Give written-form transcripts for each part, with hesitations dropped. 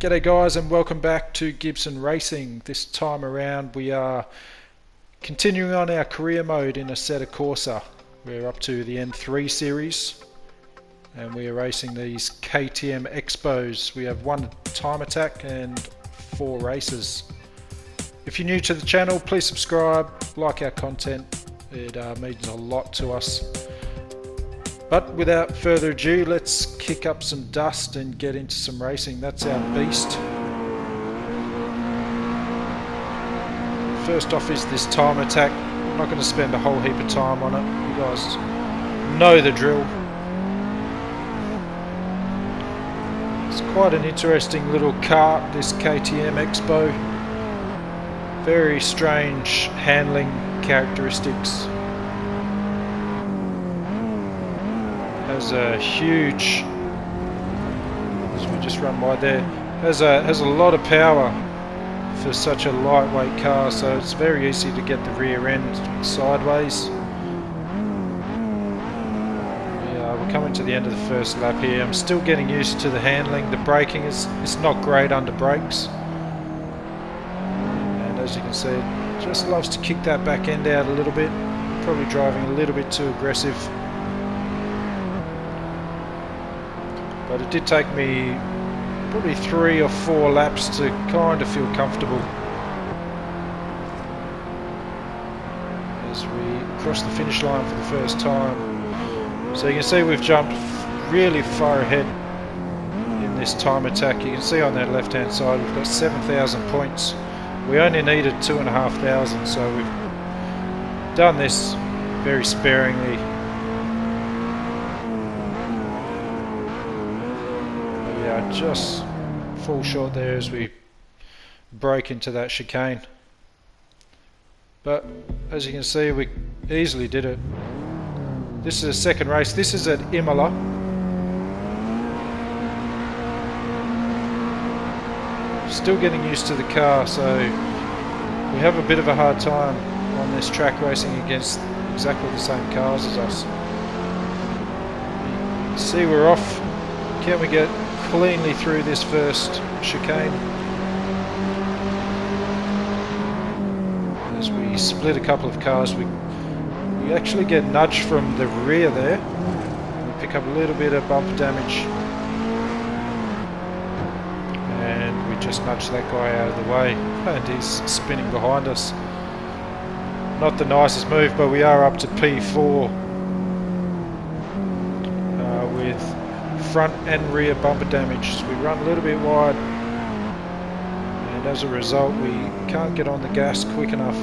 G'day guys, and welcome back to Gibson Racing. This time around we are continuing on our career mode in ASSETTO CORSA. We're up to the N3 series and we are racing these KTM X-Bows. We have one time attack and 4 races. If you're new to the channel, please subscribe, like our content. It means a lot to us. But without further ado, let's kick up some dust and get into some racing. That's our beast. First off is this time attack. I'm not going to spend a whole heap of time on it. You guys know the drill. It's quite an interesting little kart, this KTM X-Bow. Very strange handling characteristics. Has a huge, as we just run by there, has a lot of power for such a lightweight car, so it's very easy to get the rear end sideways. Yeah, we're coming to the end of the first lap here. I'm still getting used to the handling. The braking is not great under brakes, and as you can see, it just loves to kick that back end out a little bit. Probably driving a little bit too aggressive. But it did take me probably 3 or 4 laps to kind of feel comfortable. As we cross the finish line for the first time. So you can see we've jumped really far ahead in this time attack. You can see on that left hand side we've got 7,000 points. We only needed 2,500, so we've done this very sparingly. Just fall short there as we break into that chicane, but as you can see we easily did it. This is a second race. This is at Imola. Still getting used to the car, so we have a bit of a hard time on this track racing against exactly the same cars as us. You see we're off. Can we get cleanly through this first chicane? As we split a couple of cars, we actually get nudged from the rear there. We pick up a little bit of bumper damage, and we just nudge that guy out of the way, and he's spinning behind us. Not the nicest move, but we are up to P4 with front and rear bumper damage. So we run a little bit wide, and as a result we can't get on the gas quick enough.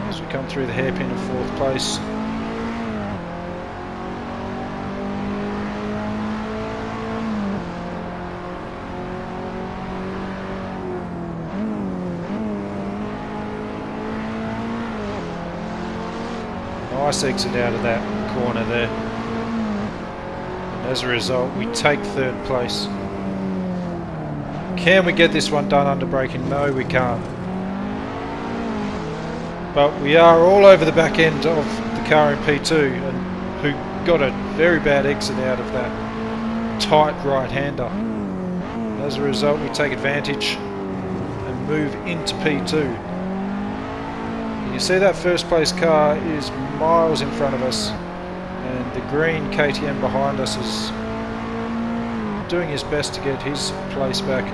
As we come through the hairpin of 4th place. Nice exit out of that corner there, and as a result we take 3rd place. Can we get this one done under braking? No, we can't, but we are all over the back end of the car in P2, and who got a very bad exit out of that tight right-hander. As a result we take advantage and move into P2. You see that first place car is miles in front of us, and the green KTM behind us is doing his best to get his place back.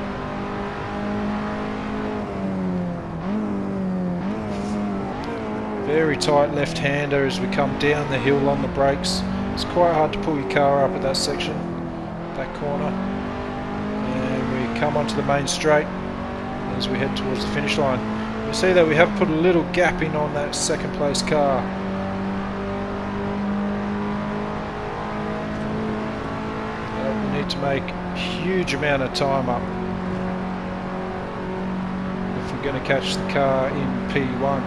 Very tight left-hander as we come down the hill on the brakes. It's quite hard to pull your car up at that section, that corner. And we come onto the main straight as we head towards the finish line. You see that we have put a little gap in on that 2nd place car. We need to make a huge amount of time up if we're going to catch the car in P1.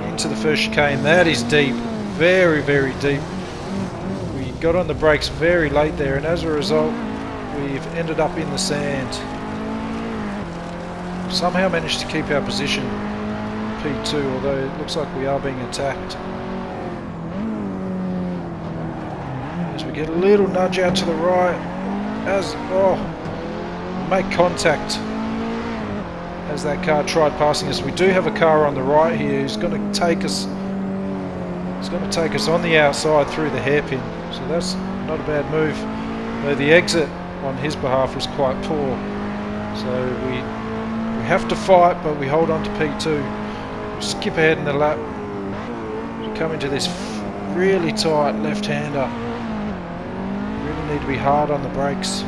Into the first chicane. That is deep, very, very deep. We got on the brakes very late there, and as a result we've ended up in the sand. Somehow managed to keep our position P2, although it looks like we are being attacked. So we get a little nudge out to the right as make contact as that car tried passing us. We do have a car on the right here who's going to take us. It's going to take us on the outside through the hairpin. So that's not a bad move. Though the exit on his behalf was quite poor. So we have to fight, but we hold on to P2. We skip ahead in the lap. We come into this really tight left-hander. Really need to be hard on the brakes.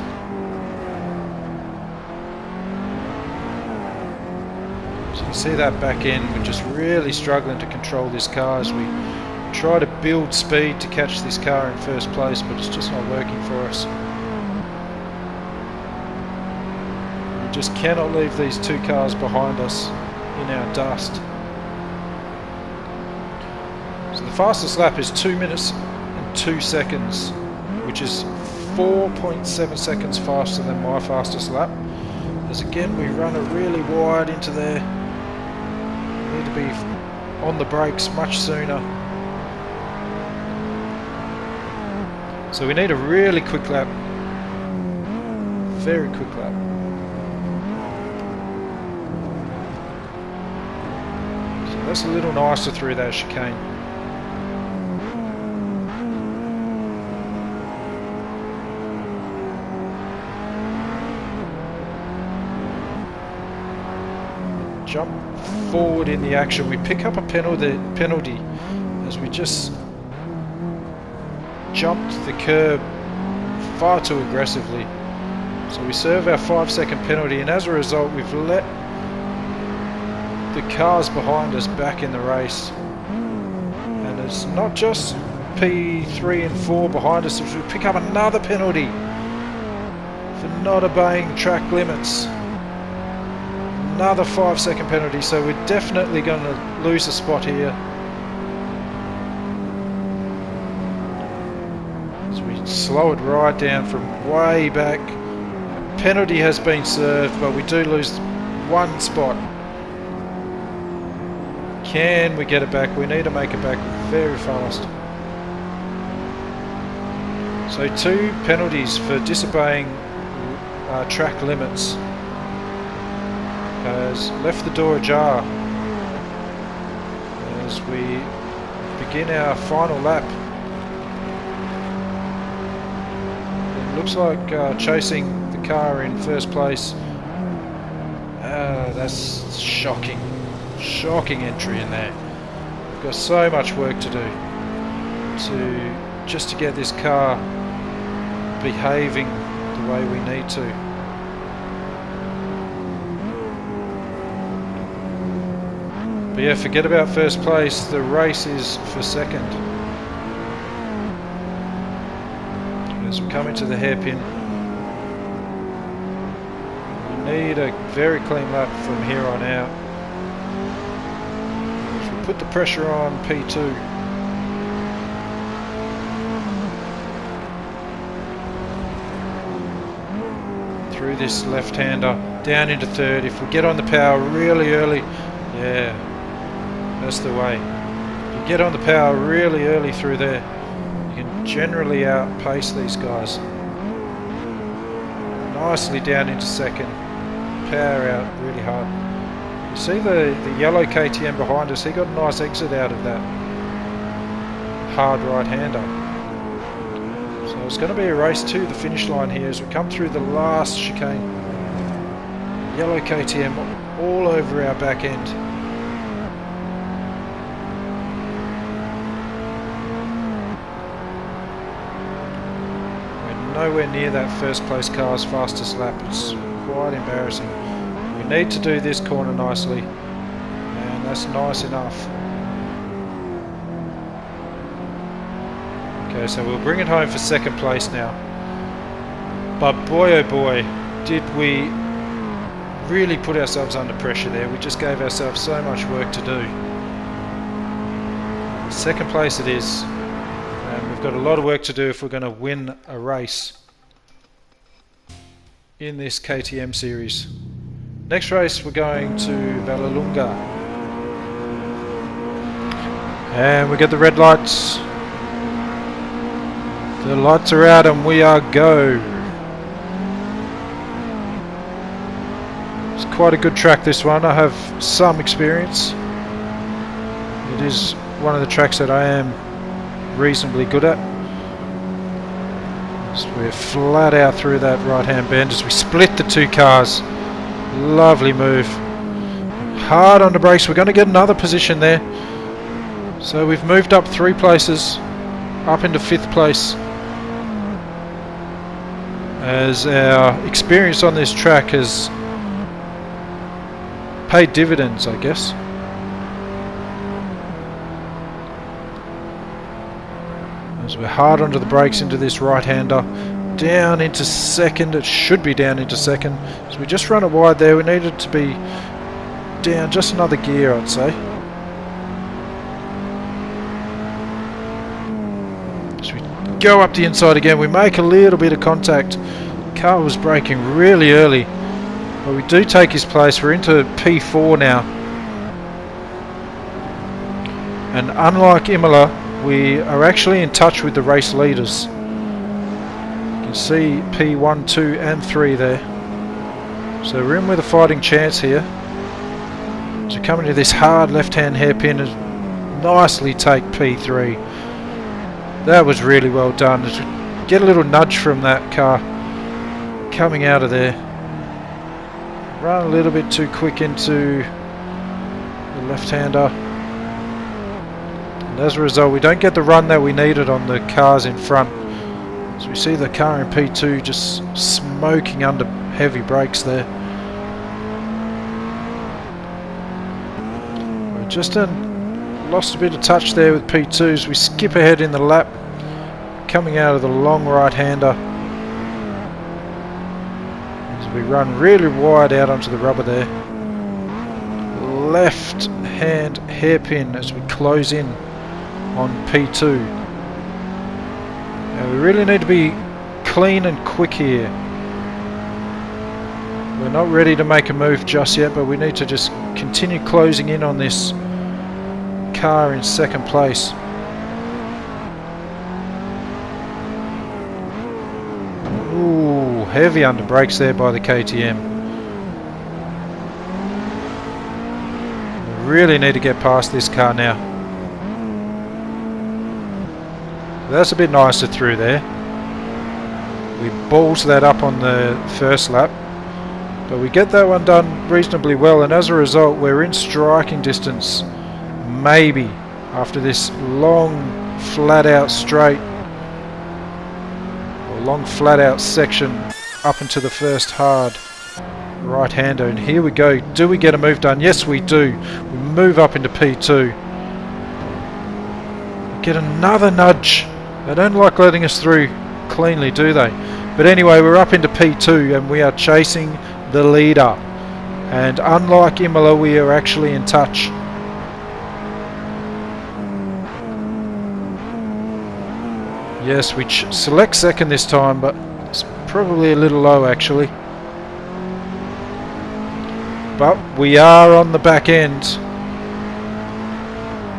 So you can see that back end. We're just really struggling to control this car as we try to build speed to catch this car in first place, but it's just not working for us. We just cannot leave these two cars behind us in our dust. So the fastest lap is 2 minutes and 2 seconds, which is 4.7 seconds faster than my fastest lap. As again we run it really wide into there. We need to be on the brakes much sooner. So we need a really quick lap. Very quick lap. So that's a little nicer through that chicane. Jump forward in the action. We pick up a penalty as we just jumped the curb far too aggressively. So we serve our 5-second penalty, and as a result we've let the cars behind us back in the race. And it's not just P3 and 4 behind us, as we pick up another penalty for not obeying track limits. Another 5-second penalty, so we're definitely going to lose a spot here. Slow it right down from way back. A penalty has been served, but we do lose one spot. Can we get it back? We need to make it back very fast. So 2 penalties for disobeying track limits has left the door ajar as we begin our final lap. Looks like chasing the car in first place. That's shocking. Shocking entry in there. We've got so much work to do just to get this car behaving the way we need to. But yeah, forget about first place. The race is for second. As we come into the hairpin, we need a very clean lap from here on out. If we put the pressure on P2, through this left-hander, down into third. If we get on the power really early, yeah, that's the way. If you get on the power really early through there, generally outpace these guys. Nicely down into second, power out really hard. You see the yellow KTM behind us, he got a nice exit out of that hard right-hander. So it's going to be a race to the finish line here as we come through the last chicane. Yellow KTM all over our back end. Nowhere near that first place car's fastest lap. It's quite embarrassing. We need to do this corner nicely, and that's nice enough. Okay, so we'll bring it home for second place now. But boy oh boy, did we really put ourselves under pressure there. We just gave ourselves so much work to do. Second place it is. And we've got a lot of work to do if we're going to win a race in this KTM series. Next race we're going to Vallelunga. And we get the red lights. The lights are out and we are go. It's quite a good track, this one. I have some experience. It is one of the tracks that I am reasonably good at. So we're flat out through that right hand bend as we split the two cars. Lovely move. Hard on the brakes. We're going to get another position there. So we've moved up 3 places, up into 5th place, as our experience on this track has paid dividends, I guess. As we're hard onto the brakes into this right-hander, down into 2nd. It should be down into 2nd. So we just run it wide there. We needed to be down just another gear, I'd say. So we go up the inside again. We make a little bit of contact. The car was braking really early, but we do take his place. We're into P4 now. And unlike Imola, we are actually in touch with the race leaders. You can see P1, 2 and 3 there. So we're in with a fighting chance here. So coming to this hard left-hand hairpin and nicely take P3. That was really well done. Get a little nudge from that car coming out of there. Run a little bit too quick into the left-hander. And as a result, we don't get the run that we needed on the cars in front. So we see the car in P2 just smoking under heavy brakes there. We just lost a bit of touch there with P2s. We skip ahead in the lap, coming out of the long right-hander. As we run really wide out onto the rubber there. Left hand hairpin as we close in on P2. Now we really need to be clean and quick here. We're not ready to make a move just yet, but we need to just continue closing in on this car in 2nd place. Ooh, heavy under brakes there by the KTM. We really need to get past this car now. That's a bit nicer through there. We balls that up on the first lap, but we get that one done reasonably well, and as a result we're in striking distance, maybe, after this long flat out straight, or long flat out section up into the first hard right-hander. And here we go. Do we get a move done? Yes, we do. We move up into P2. Get another nudge. They don't like letting us through cleanly, do they? But anyway, we're up into P2 and we are chasing the leader. And unlike Imola, we are actually in touch. Yes, we select 2nd this time, but it's probably a little low actually. But we are on the back end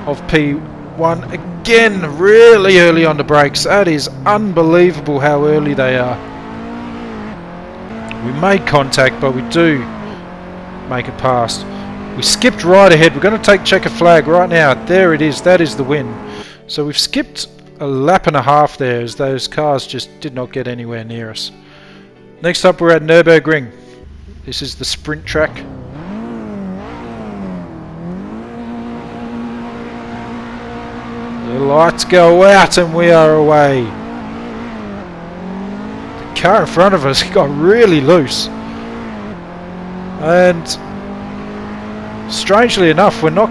of P1 again, really early on the brakes. That is unbelievable how early they are. We made contact, but we do make it past. We skipped right ahead. We're going to take checker flag right now. There it is. That is the win. So we've skipped a lap and a half there, as those cars just did not get anywhere near us. Next up, we're at Nürburgring. This is the sprint track. The lights go out and we are away. The car in front of us got really loose. And strangely enough, we're not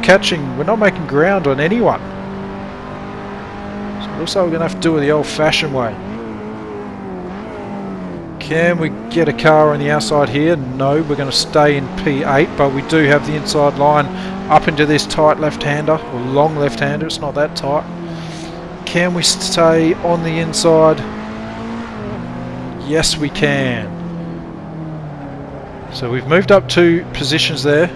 making ground on anyone. So it looks like we're going to have to do it the old-fashioned way. Can we get a car on the outside here? No, we're going to stay in P8, but we do have the inside line up into this tight left-hander, or long left-hander. It's not that tight. Can we stay on the inside? Yes, we can. So we've moved up 2 positions there.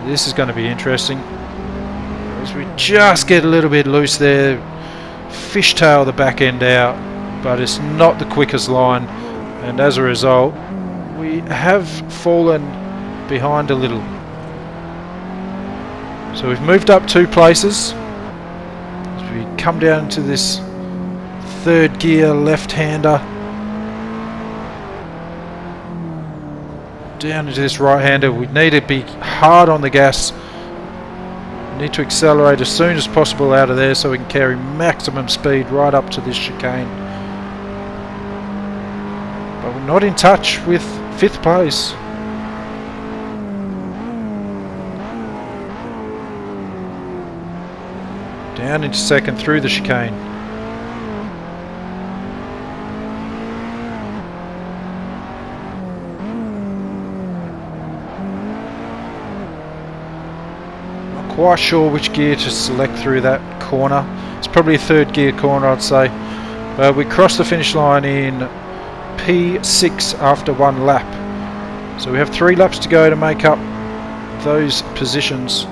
This is going to be interesting. as we just get a little bit loose there, fishtail the back end out, but it's not the quickest line, and as a result we have fallen behind a little. So we've moved up 2 places as we come down to this 3rd gear left-hander, down into this right-hander. We need to be hard on the gas, we need to accelerate as soon as possible out of there so we can carry maximum speed right up to this chicane. But we're not in touch with 5th place. Down into 2nd through the chicane. Not quite sure which gear to select through that corner. It's probably a 3rd gear corner, I'd say. But we crossed the finish line in P6 after 1 lap. So we have 3 laps to go to make up those positions.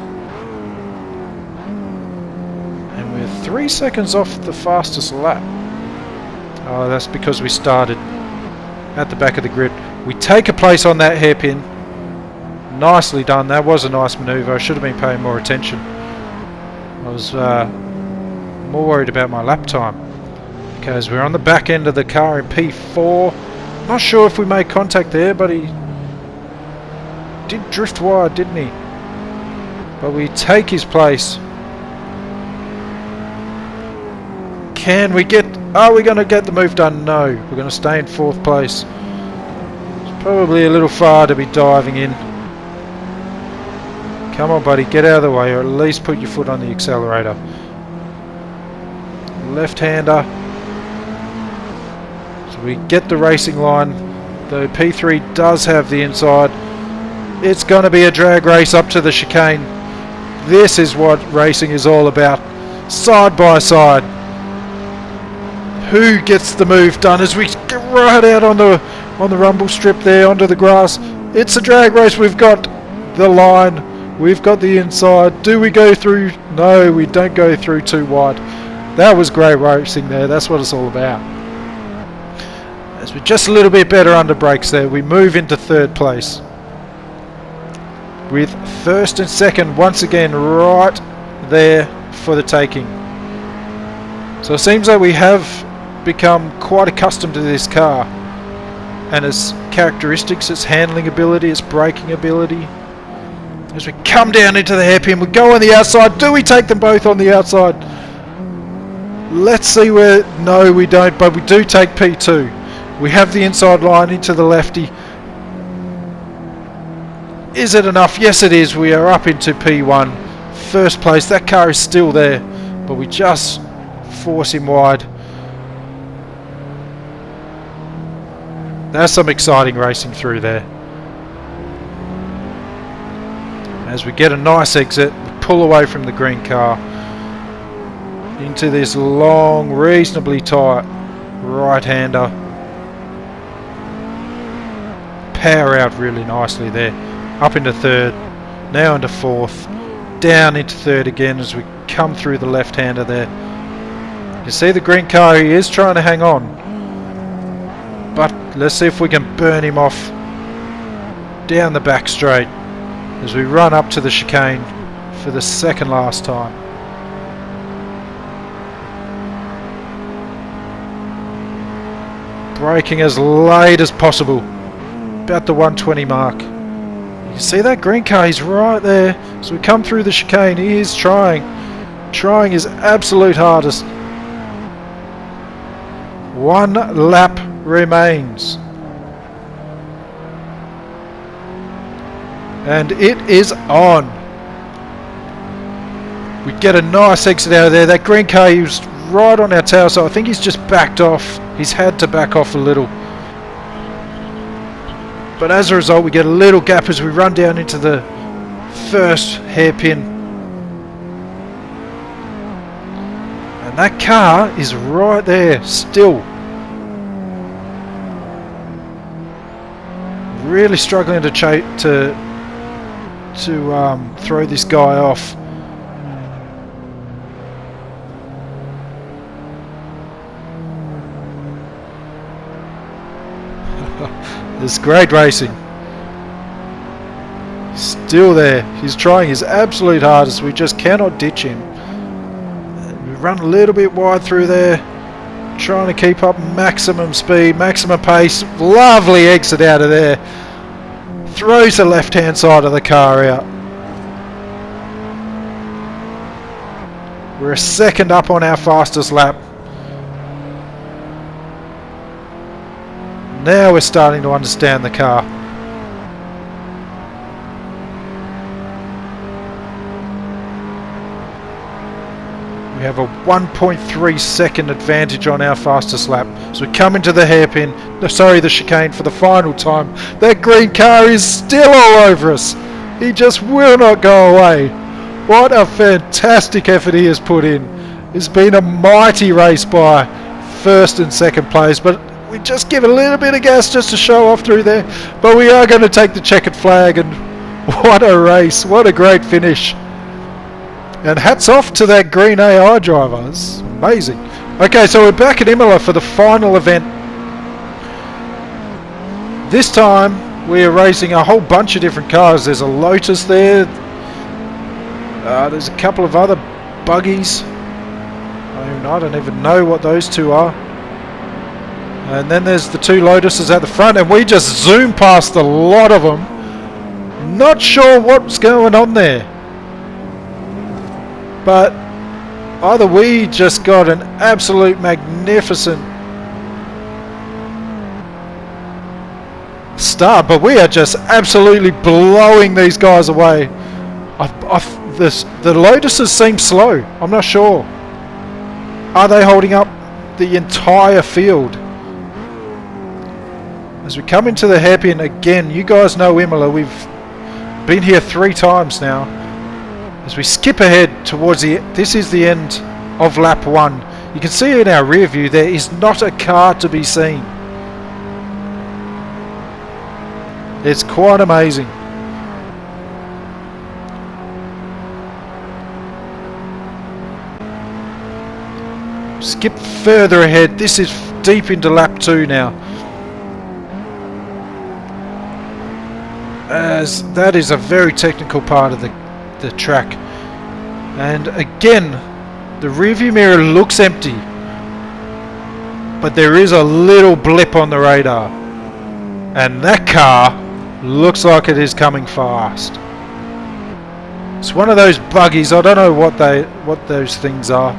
3 seconds off the fastest lap. Oh, that's because we started at the back of the grid. We take a place on that hairpin. Nicely done. That was a nice manoeuvre. I should have been paying more attention. I was more worried about my lap time, because we're on the back end of the car in P4. Not sure if we made contact there, but he did drift wide, didn't he? But we take his place. Can we get... Are we going to get the move done? No. We're going to stay in 4th place. It's probably a little far to be diving in. Come on, buddy. Get out of the way, or at least put your foot on the accelerator. Left-hander. So we get the racing line. Though P3 does have the inside. It's going to be a drag race up to the chicane. This is what racing is all about. Side by side. Who gets the move done as we get right out on the rumble strip there onto the grass? It's a drag race. We've got the line, we've got the inside. Do we go through? No, we don't go through too wide. That was great racing there. That's what it's all about. As we're just a little bit better under brakes there, we move into 3rd place with 1st and 2nd once again right there for the taking. So it seems like we have become quite accustomed to this car and its characteristics, its handling ability, its braking ability. As we come down into the hairpin, we go on the outside. Do we take them both on the outside? Let's see where... No, we don't, but we do take P2. We have the inside line into the lefty. Is it enough? Yes, it is. We are up into P1. 1st place. That car is still there, but we just force him wide. There's some exciting racing through there. As we get a nice exit, we pull away from the green car into this long, reasonably tight right-hander. Power out really nicely there. Up into 3rd, now into 4th, down into 3rd again as we come through the left-hander there. You see the green car, he is trying to hang on. But let's see if we can burn him off down the back straight as we run up to the chicane for the 2nd last time. Braking as late as possible, about the 120 mark. You see that green car, he's right there. As we come through the chicane, he is trying his absolute hardest. 1 lap remains. And it is on. We get a nice exit out of there. That green car, he was right on our tail, so I think he's just backed off. He's had to back off a little. But as a result, we get a little gap as we run down into the 1st hairpin. And that car is right there still. Really struggling to throw this guy off. It's great racing. He's still there. He's trying his absolute hardest. We just cannot ditch him. We run a little bit wide through there, trying to keep up maximum speed, maximum pace. Lovely exit out of there. Throws the left-hand side of the car out. We're a second up on our fastest lap. Now we're starting to understand the car. We have a 1.3 second advantage on our fastest lap. So we come into the hairpin, the chicane for the final time. That green car is still all over us. He just will not go away. What a fantastic effort he has put in. It's been a mighty race by first and second place, but we just give a little bit of gas just to show off through there. But we are going to take the checkered flag, and what a race, what a great finish. And hats off to that green AI driver, it's amazing. Okay, so we're back at Imola for the final event. This time we are racing a whole bunch of different cars. There's a Lotus there. There's a couple of other buggies. I don't even know what those two are. And then there's the two Lotuses at the front, and we just zoom past a lot of them. Not sure what's going on there. But either we just got an absolute magnificent start, but we are just absolutely blowing these guys away. The Lotuses seem slow. I'm not sure. Are they holding up the entire field? As we come into the hairpin again, you guys know Imola. We've been here 3 times now. As we skip ahead towards this is the end of lap 1. You can see in our rear view there is not a car to be seen. It's quite amazing. Skip further ahead. This is deep into lap 2 now. As that is a very technical part of the track. And again, the rearview mirror looks empty, but there is a little blip on the radar. And that car looks like it is coming fast. It's one of those buggies. I don't know what those things are.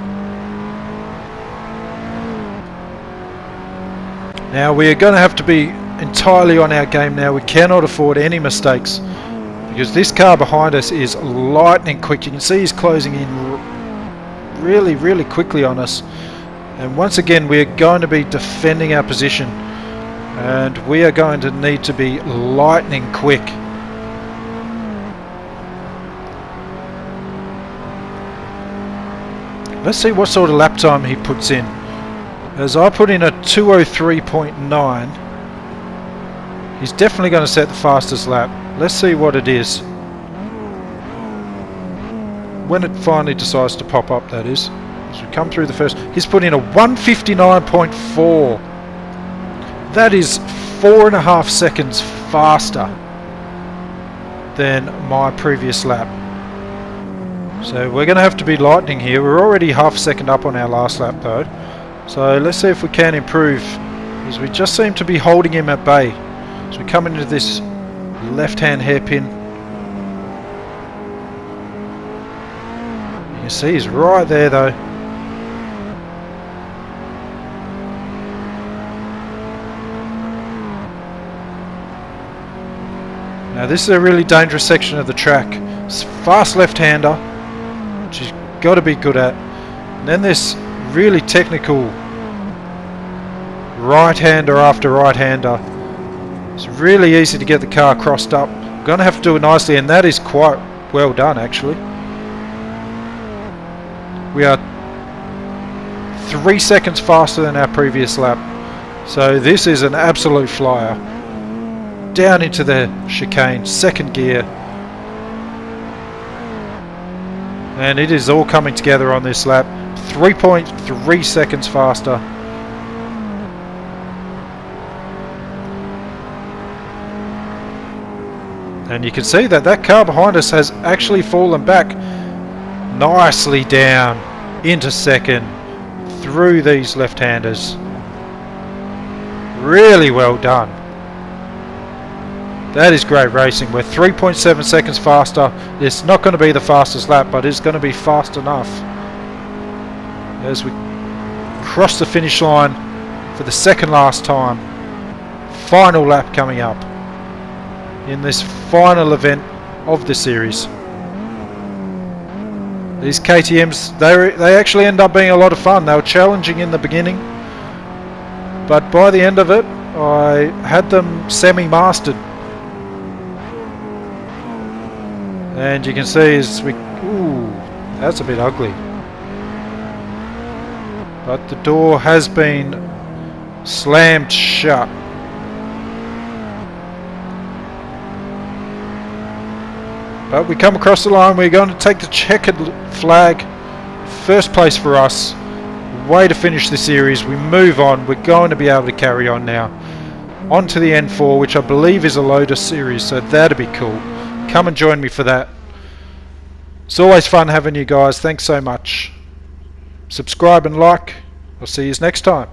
Now we are going to have to be entirely on our game now. We cannot afford any mistakes because this car behind us is lightning quick. You can see he's closing in really quickly on us, and once again we are going to be defending our position, and we are going to need to be lightning quick. Let's see what sort of lap time he puts in. As I put in a 2:03.9, he's definitely going to set the fastest lap. Let's see what it is. When it finally decides to pop up, that is. As we come through the first, he's put in a 1:59.4. That is 4.5 seconds faster than my previous lap. So we're going to have to be lightning here. We're already half a second up on our last lap though. So let's see if we can improve, as we just seem to be holding him at bay. As we come into this left-hand hairpin, you can see he's right there though. Now this is a really dangerous section of the track. It's a fast left-hander, which you've got to be good at. And then this really technical right-hander after right-hander. It's really easy to get the car crossed up. I'm going to have to do it nicely, and that is quite well done actually. We are 3 seconds faster than our previous lap, so this is an absolute flyer. Down into the chicane, second gear, and it is all coming together on this lap. 3.3 seconds faster. And you can see that that car behind us has actually fallen back nicely down into second through these left-handers. Really well done. That is great racing. We're 3.7 seconds faster. It's not going to be the fastest lap, but it's going to be fast enough as we cross the finish line for the second last time. Final lap coming up in this final event of the series. These KTMs, they actually end up being a lot of fun. They were challenging in the beginning, but by the end of it I had them semi-mastered. And you can see as we... Ooh, that's a bit ugly. But the door has been slammed shut. But we come across the line. We're going to take the checkered flag. First place for us. Way to finish the series. We move on. We're going to be able to carry on now. On to the N4, which I believe is a Lotus series, so that'd be cool. Come and join me for that. It's always fun having you guys. Thanks so much. Subscribe and like. I'll see you next time.